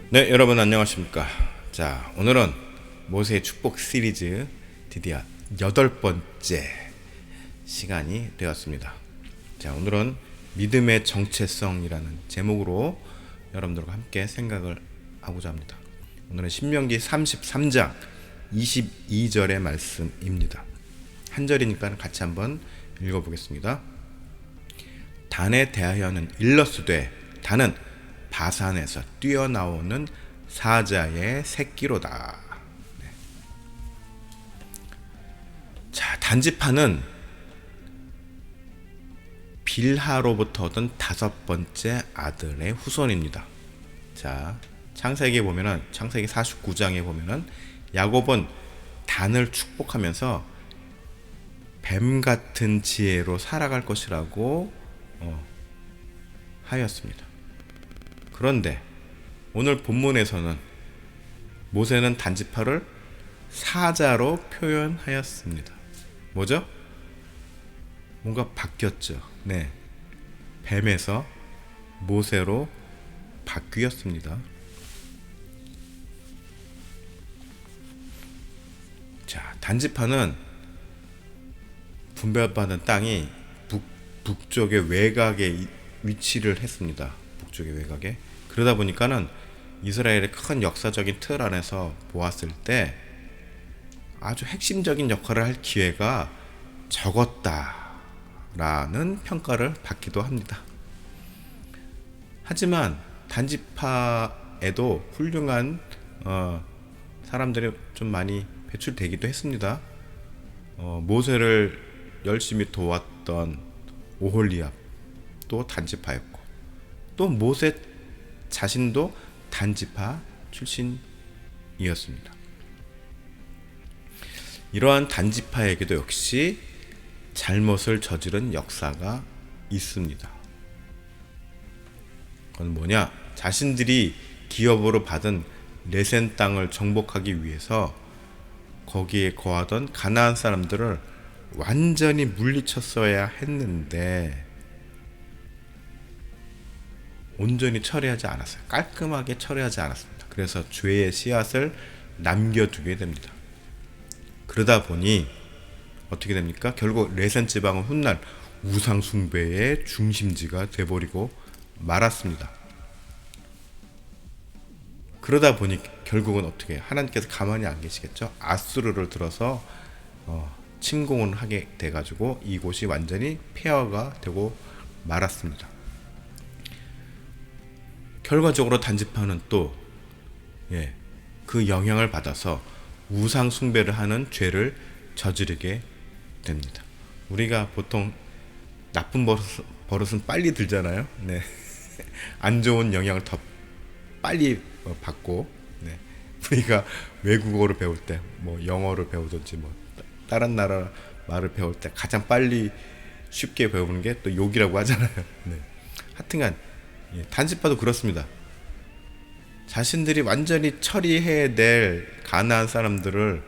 네, 여러분 안녕하십니까. 자, 오늘은 모세의 축복 시리즈 드디어 8번째 시간이 되었습니다. 자, 오늘은 믿음의 정체성이라는 제목으로 여러분들과 함께 생각을 하고자 합니다. 오늘은 신명기 33장 22절의 말씀입니다. 한 절이니까 같이 한번 읽어보겠습니다. 단에 대하여는 일러스되 단은 바산에서 뛰어나오는 사자의 새끼로다. 네. 자, 단지파는 빌하로부터 얻은 5번째 아들의 후손입니다. 자, 창세기에 보면은 창세기 49장에 보면은 야곱은 단을 축복하면서 뱀 같은 지혜로 살아갈 것이라고 하였습니다. 그런데 오늘 본문에서는 모세는 단지파를 사자로 표현하였습니다. 뭐죠? 뭔가 바뀌었죠. 네, 뱀에서 모세로 바뀌었습니다. 자, 단지파는 분배받은 땅이 북쪽의 외곽에 위치를 했습니다. 북쪽의 외곽에. 그러다 보니까는 이스라엘의 큰 역사적인 틀 안에서 보았을 때 아주 핵심적인 역할을 할 기회가 적었다라는 평가를 받기도 합니다. 하지만 단지파에도 훌륭한 사람들이 좀 많이 배출되기도 했습니다. 모세를 열심히 도왔던 오홀리압 또 단지파였고, 또 모세 자신도 단지파 출신이었습니다. 이러한 단지파에게도 역시 잘못을 저지른 역사가 있습니다. 그건 뭐냐? 자신들이 기업으로 받은 레센 땅을 정복하기 위해서 거기에 거하던 가나안 사람들을 완전히 물리쳤어야 했는데 온전히 처리하지 않았어요. 깔끔하게 처리하지 않았습니다. 그래서 죄의 씨앗을 남겨두게 됩니다. 그러다 보니 어떻게 됩니까? 결국 레센 지방은 훗날 우상 숭배의 중심지가 돼버리고 말았습니다. 그러다 보니 결국은 어떻게 하나님께서 가만히 안 계시겠죠? 아수르를 들어서 침공을 하게 돼가지고 이곳이 완전히 폐허가 되고 말았습니다. 결과적으로 단지파는 또 그 영향을 받아서 우상 숭배를 하는 죄를 저지르게 됩니다. 우리가 보통 나쁜 버릇은 빨리 들잖아요. 네. 안 좋은 영향을 더 빨리 받고, 네. 우리가 외국어를 배울 때, 뭐 영어를 배우든지 뭐 다른 나라 말을 배울 때 가장 빨리 쉽게 배우는 게 또 욕이라고 하잖아요. 네. 하여튼간 단지파도 그렇습니다. 자신들이 완전히 처리해야 될 가나안 사람들을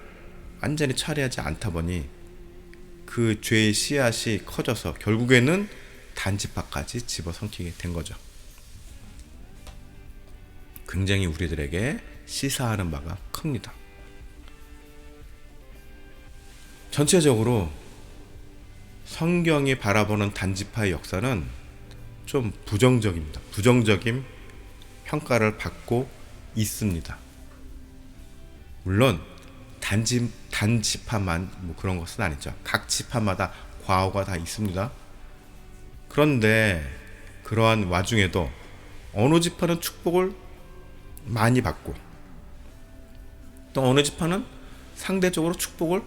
완전히 처리하지 않다 보니 그 죄의 씨앗이 커져서 결국에는 단지파까지 집어삼키게 된 거죠. 굉장히 우리들에게 시사하는 바가 큽니다. 전체적으로 성경이 바라보는 단지파의 역사는 좀 부정적입니다. 부정적인 평가를 받고 있습니다. 물론 단지파만 뭐 그런 것은 아니죠. 각 지파마다 과오가 다 있습니다. 그런데 그러한 와중에도 어느 지파는 축복을 많이 받고 또 어느 지파는 상대적으로 축복을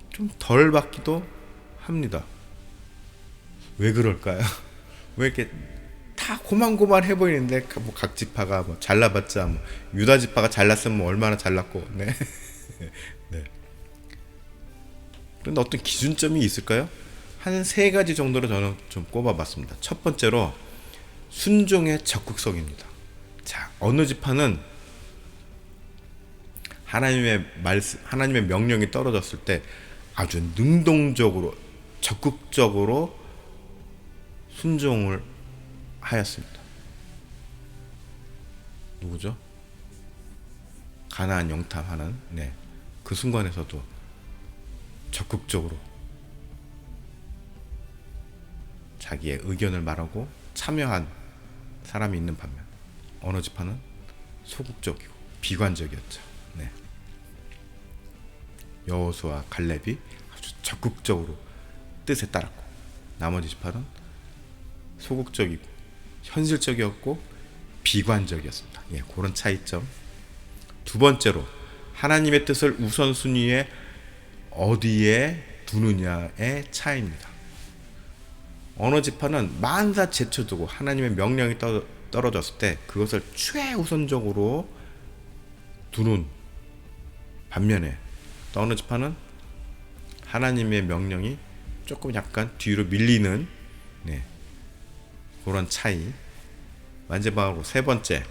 좀 덜 받기도 합니다. 왜 그럴까요? 왜 이렇게 다 고만고만해 보이는데 뭐 각 지파가 뭐 잘나봤자 뭐 유다 지파가 잘났으면 뭐 얼마나 잘났고, 네. 네. 그런데 어떤 기준점이 있을까요? 한 3가지 정도로 저는 좀 꼽아봤습니다. 첫 번째로 순종의 적극성입니다. 자, 어느 지파는 하나님의 명령이 떨어졌을 때 아주 능동적으로 적극적으로 순종을 하였습니다. 누구죠? 가나안 영탐하는 그 순간에서도 적극적으로 자기의 의견을 말하고 참여한 사람이 있는 반면 어느 지파는 소극적이고 비관적이었죠. 여호수아 칼렙이 아주 적극적으로 뜻에 따랐고 나머지 지파는 소극적이고 현실적이었고 비관적이었습니다. 그런 차이점. 두 번째로 하나님의 뜻을 우선순위에 어디에 두느냐의 차이입니다. 어느 지파는 만사 제쳐두고 하나님의 명령이 떨어졌을 때 그것을 최우선적으로 두는 반면에 또 어느 지파는 하나님의 명령이 조금 약간 뒤로 밀리는 그런 차이. 마지막으로 세 번째,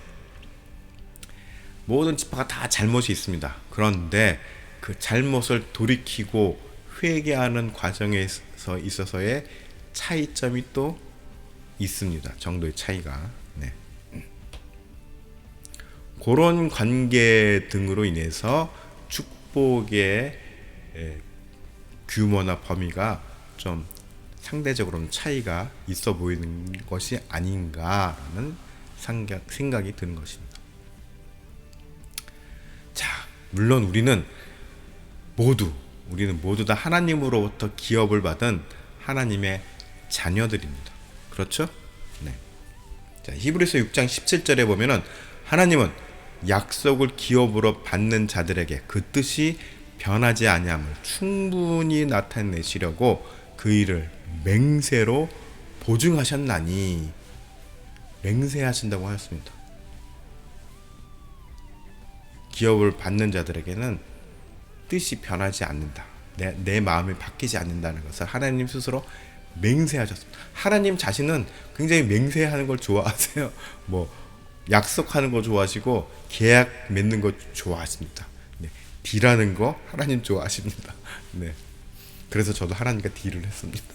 모든 지파가 다 잘못이 있습니다. 그런데 그 잘못을 돌이키고 회개하는 과정에 있어서의 차이점이 또 있습니다. 정도의 차이가. 그런 관계 등으로 인해서 축복의 규모나 범위가 좀 상대적으로는 차이가 있어 보이는 것이 아닌가라는 생각이 드는 것입니다. 자, 물론 우리는 모두 다 하나님으로부터 기업을 받은 하나님의 자녀들입니다. 그렇죠? 자, 히브리서 6장 17절에 보면은 하나님은 약속을 기업으로 받는 자들에게 그 뜻이 변하지 아니함을 충분히 나타내시려고 그 일을 맹세로 보증하셨나니, 맹세하신다고 하였습니다. 기업을 받는 자들에게는 뜻이 변하지 않는다, 내 마음이 바뀌지 않는다는 것을 하나님 스스로 맹세하셨습니다. 하나님 자신은 굉장히 맹세하는 걸 좋아하세요. 약속하는 거 좋아하시고 계약 맺는 거 좋아하십니다. 딜하는 거 하나님 좋아하십니다. 그래서 저도 하나님과 딜을 했습니다.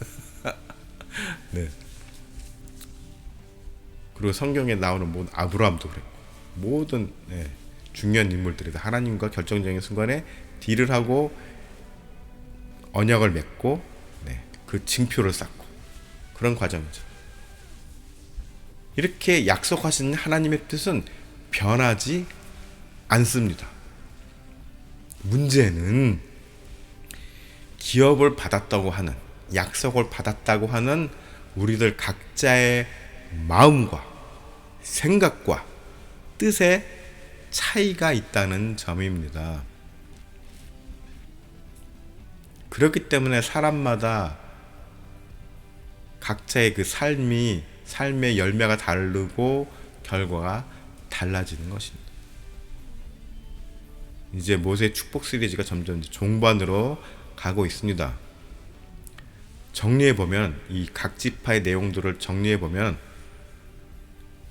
그리고 성경에 나오는 모든 아브라함도 그랬고 모든 중요한 인물들이 다 하나님과 결정적인 순간에 딜을 하고 언약을 맺고 그 징표를 쌓고 그런 과정이죠. 이렇게 약속하신 하나님의 뜻은 변하지 않습니다. 문제는 기업을 받았다고 하는, 약속을 받았다고 하는 우리들 각자의 마음과 생각과 뜻에 차이가 있다는 점입니다. 그렇기 때문에 사람마다 각자의 그 삶의 열매가 다르고 결과가 달라지는 것입니다. 이제 모세의 축복 시리즈가 점점 종반으로 가고 있습니다. 정리해보면, 이 각 지파의 내용들을 정리해보면,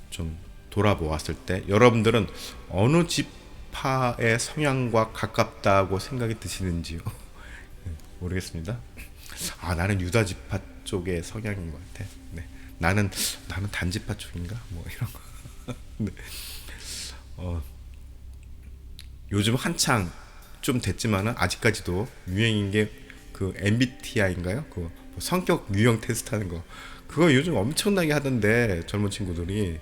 좀 돌아보았을 때 여러분들은 어느 지파의 성향과 가깝다고 생각이 드시는지요? 모르겠습니다. 나는 유다 지파 쪽의 성향인 것 같아. 나는 단지파 쪽인가? 이런 거. 요즘 한창 좀 됐지만은 아직까지도 유행인 게 그 MBTI인가요? 그 성격 유형 테스트 하는 거. 그거 요즘 엄청나게 하던데 젊은 친구들이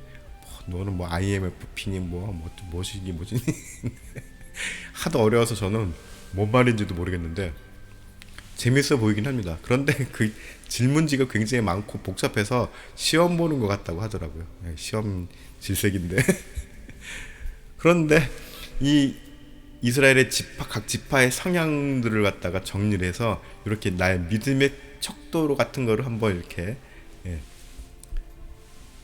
너는 IMFP니 뭐시니 하도 어려워서 저는 뭔 말인지도 모르겠는데 재밌어 보이긴 합니다. 그런데 그 질문지가 굉장히 많고 복잡해서 시험 보는 것 같다고 하더라고요. 시험 질색인데. 그런데 이 이스라엘의 각 지파의 성향들을 갖다가 정리를 해서 이렇게 나의 믿음의 척도로 같은 거를 한번 이렇게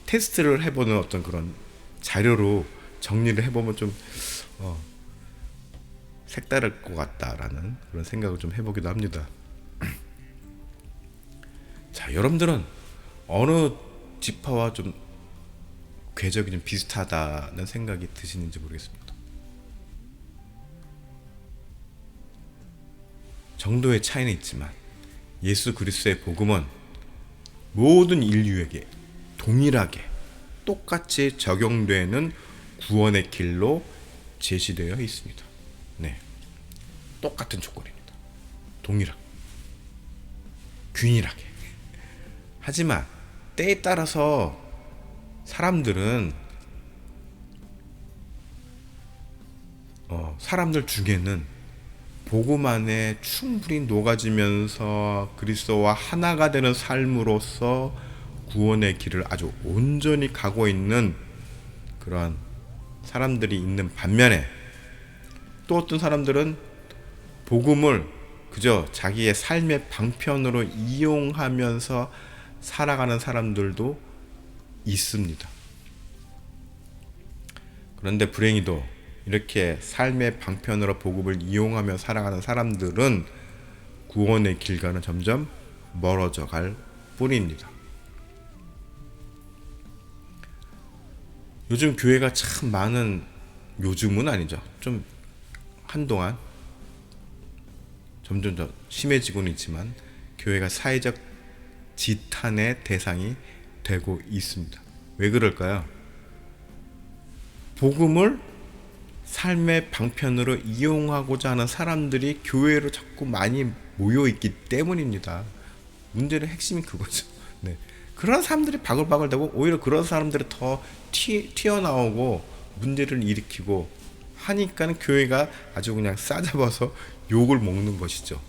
테스트를 해보는 어떤 그런 자료로 정리를 해보면 좀 색다를 것 같다라는 그런 생각을 좀 해보기도 합니다. 자, 여러분들은 어느 지파와 좀 궤적이 좀 비슷하다는 생각이 드시는지 모르겠습니다. 정도의 차이는 있지만 예수 그리스도의 복음은 모든 인류에게 동일하게 똑같이 적용되는 구원의 길로 제시되어 있습니다. 네, 똑같은 조건입니다. 동일하게, 균일하게. 하지만 때에 따라서 사람들은 사람들 중에는 복음 안에 충분히 녹아지면서 그리스도와 하나가 되는 삶으로서 구원의 길을 아주 온전히 가고 있는 그러한 사람들이 있는 반면에, 또 어떤 사람들은 복음을 그저 자기의 삶의 방편으로 이용하면서 살아가는 사람들도 있습니다. 그런데 불행히도 이렇게 삶의 방편으로 복음을 이용하며 살아가는 사람들은 구원의 길과는 점점 멀어져 갈 뿐입니다. 요즘 교회가 참 많은, 요즘은 아니죠, 좀 한동안 점점 더 심해지고는 있지만 교회가 사회적 지탄의 대상이 되고 있습니다. 왜 그럴까요? 복음을 삶의 방편으로 이용하고자 하는 사람들이 교회로 자꾸 많이 모여있기 때문입니다. 문제는 핵심이 그거죠. 네. 그런 사람들이 바글바글대고 오히려 그런 사람들이 더 튀어나오고 문제를 일으키고 하니까 교회가 아주 그냥 싸잡아서 욕을 먹는 것이죠.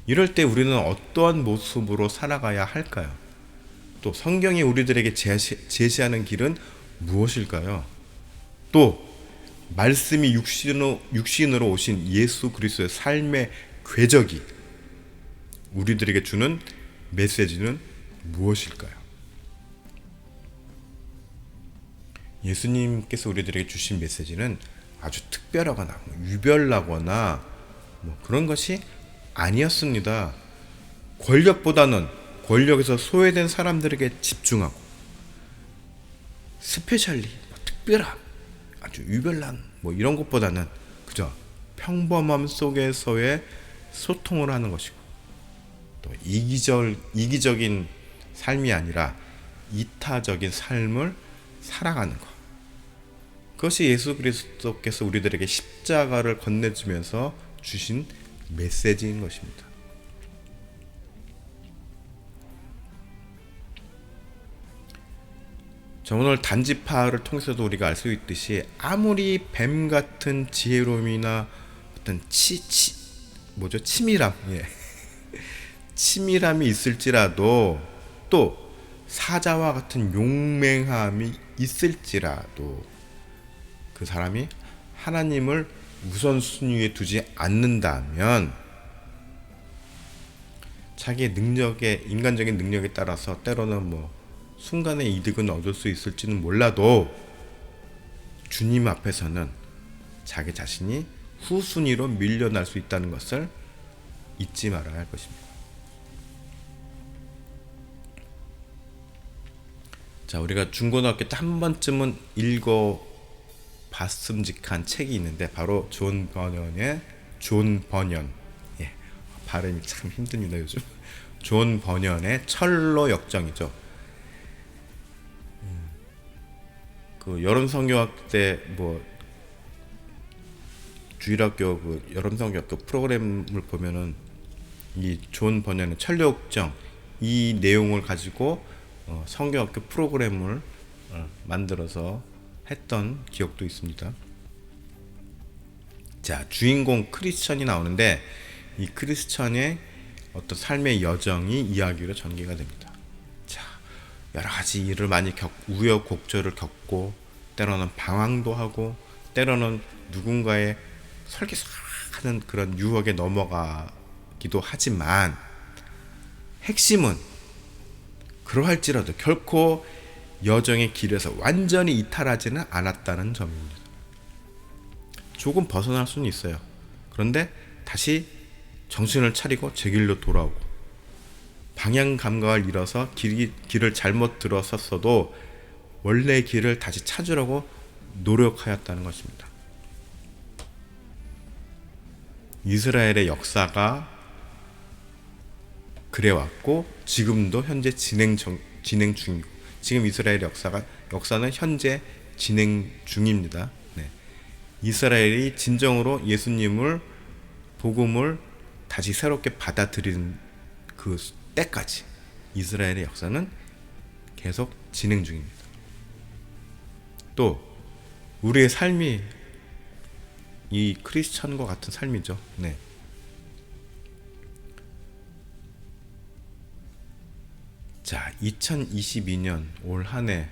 이럴 때 우리는 어떠한 모습으로 살아가야 할까요? 또 성경이 우리들에게 제시하는 길은 무엇일까요? 또 말씀이 육신으로 오신 예수 그리스도의 삶의 궤적이 우리들에게 주는 메시지는 무엇일까요? 예수님께서 우리들에게 주신 메시지는 아주 특별하거나 유별나거나 그런 것이 아니었습니다. 권력에서 소외된 사람들에게 집중하고 스페셜리 특별한 아주 유별난 이런 것보다는 그저 평범함 속에서의 소통을 하는 것이고, 또 이기적인 삶이 아니라 이타적인 삶을 살아가는 것, 그것이 예수 그리스도께서 우리들에게 십자가를 건네주면서 주신 메시지인 것입니다. 자, 오늘 단지파를 통해서도 우리가 알 수 있듯이 아무리 뱀 같은 지혜로움이나 어떤 치밀함, 치밀함이 있을지라도, 또 사자와 같은 용맹함이 있을지라도 그 사람이 하나님을 우선순위에 두지 않는다면 자기의 인간적인 능력에 따라서 때로는 순간의 이득은 얻을 수 있을지는 몰라도 주님 앞에서는 자기 자신이 후순위로 밀려날 수 있다는 것을 잊지 말아야 할 것입니다. 자, 우리가 중고등학교 때 한 번쯤은 읽어봤음직한 책이 있는데 바로 존 버년의 발음이 참 힘듭니다 요즘. 존 버년의 철로 역정이죠. 그 여름 성경학 때 주일학교 그 여름 성경학교 프로그램을 보면은 이 존 버년의 철로 역정, 이 내용을 가지고 성경학교 프로그램을 만들어서 했던 기억도 있습니다. 자, 주인공 크리스천이 나오는데 이 크리스천의 어떤 삶의 여정이 이야기로 전개가 됩니다. 자, 여러 가지 일을 많이 우여곡절을 겪고, 때로는 방황도 하고, 때로는 누군가의 설계하는 그런 유혹에 넘어가기도 하지만, 핵심은 그러할지라도 결코 여정의 길에서 완전히 이탈하지는 않았다는 점입니다. 조금 벗어날 수는 있어요. 그런데 다시 정신을 차리고 제 길로 돌아오고, 방향 감각을 잃어서 길을 잘못 들어섰어도 원래의 길을 다시 찾으려고 노력하였다는 것입니다. 이스라엘의 역사가 그래왔고 지금도 현재 진행 중이고, 지금 이스라엘의 역사는 현재 진행 중입니다. 네. 이스라엘이 진정으로 예수님을 복음을 다시 새롭게 받아들이는 그 때까지 이스라엘의 역사는 계속 진행 중입니다. 또 우리의 삶이 이 크리스천과 같은 삶이죠. 네. 자, 2022년 올 한 해,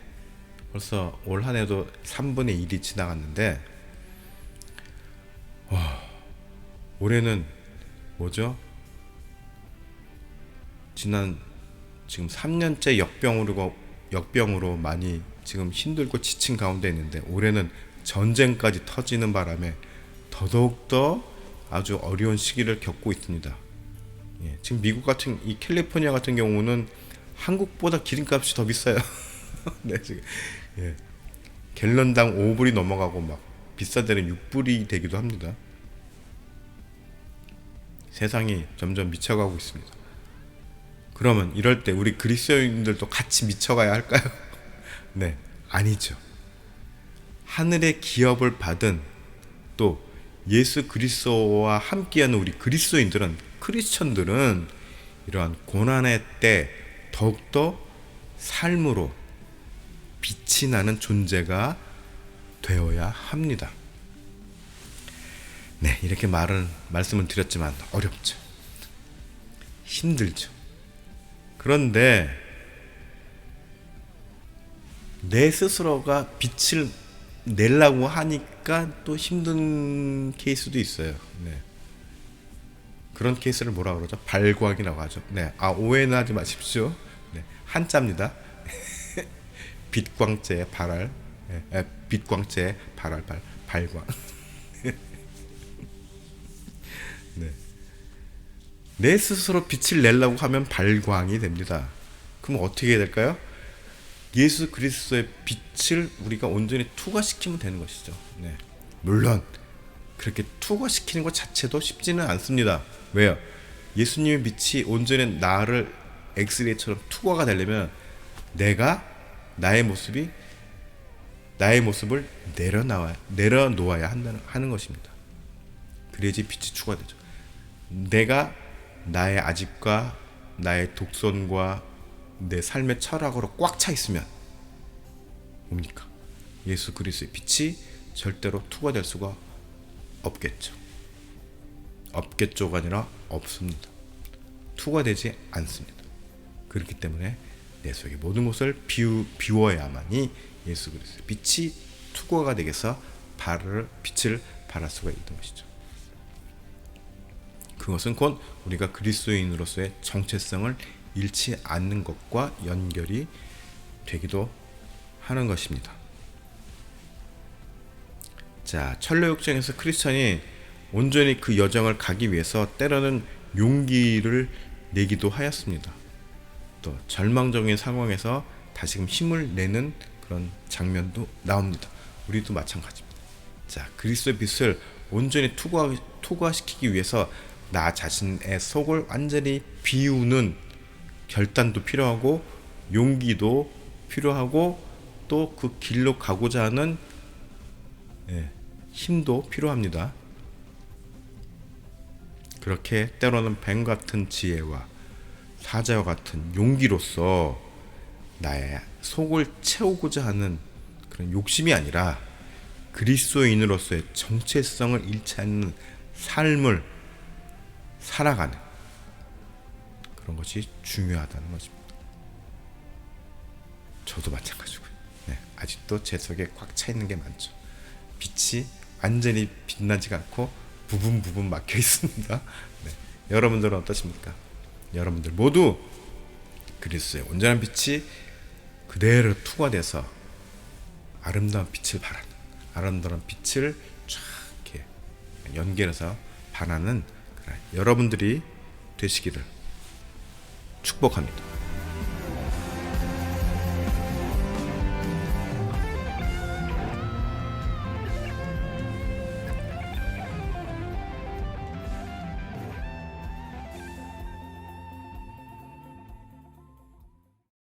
벌써 올 한 해도 3분의 1이 지나갔는데, 올해는 뭐죠? 지금 3년째 역병으로 많이 지금 힘들고 지친 가운데 있는데, 올해는 전쟁까지 터지는 바람에 더더욱더 아주 어려운 시기를 겪고 있습니다. 예, 지금 미국 같은 이 캘리포니아 같은 경우는 한국보다 기름값이 더 비싸요. 네, 지금 예, 갤런당 5불이 넘어가고 막 비싼 데는 6불이 되기도 합니다. 세상이 점점 미쳐가고 있습니다. 그러면 이럴 때 우리 그리스도인들도 같이 미쳐가야 할까요? 네, 아니죠. 하늘의 기업을 받은 또 예수 그리스도와 함께하는 우리 그리스도인들은, 크리스천들은 이러한 고난의 때 더욱더 삶으로 빛이 나는 존재가 되어야 합니다. 네, 이렇게 말씀을 드렸지만 어렵죠. 힘들죠. 그런데 내 스스로가 빛을 내려고 하니까 또 힘든 케이스도 있어요. 네. 그런 케이스를 뭐라 그러죠? 발광이라고 하죠. 네, 오해는 하지 마십시오. 네, 한자입니다. 빛광재 발알, 빛광재 발알, 발광. 네. 내 스스로 빛을 내려고 하면 발광이 됩니다. 그럼 어떻게 해야 될까요? 예수 그리스도의 빛을 우리가 온전히 투과시키면 되는 것이죠. 네. 물론 그렇게 투과시키는 것 자체도 쉽지는 않습니다. 왜요? 예수님의 빛이 온전히 나를 엑스레이처럼 투과가 되려면 내가 나의 모습을 내려놓아야 하는 것입니다. 그래야지 빛이 추가되죠. 내가 나의 아집과 나의 독선과 내 삶의 철학으로 꽉 차 있으면 뭡니까? 예수 그리스도의 빛이 절대로 투과될 수가 없겠죠. 없겠죠가 아니라 없습니다. 투과되지 않습니다. 그렇기 때문에 내 속의 모든 것을 비워야만이 예수 그리스도의 빛이 투과가 되게서 빛을 발할 수가 있는 것이죠. 그것은 곧 우리가 그리스도인으로서의 정체성을 잃지 않는 것과 연결이 되기도 하는 것입니다. 자, 천로역정에서 크리스천이 온전히 그 여정을 가기 위해서 때로는 용기를 내기도 하였습니다. 또 절망적인 상황에서 다시금 힘을 내는 그런 장면도 나옵니다. 우리도 마찬가지입니다. 자, 그리스도의 빛을 온전히 투과시키기 위해서 나 자신의 속을 완전히 비우는 결단도 필요하고 용기도 필요하고 또 그 길로 가고자 하는 힘도 필요합니다. 그렇게 때로는 뱀 같은 지혜와 사자와 같은 용기로서 나의 속을 채우고자 하는 그런 욕심이 아니라 그리스도인으로서의 정체성을 잃지 않는 삶을 살아가는 그런 것이 중요하다는 것입니다. 저도 마찬가지고요. 네, 아직도 제 속에 꽉 차 있는 게 많죠. 빛이 완전히 빛나지가 않고 부분 막혀 있습니다. 네, 여러분들은 어떠십니까? 여러분들 모두 그리스도의 온전한 빛이 그대로 투과돼서 아름다운 빛을 발하는, 아름다운 빛을 쫙 이렇게 연결해서 발하는 여러분들이 되시기를 축복합니다.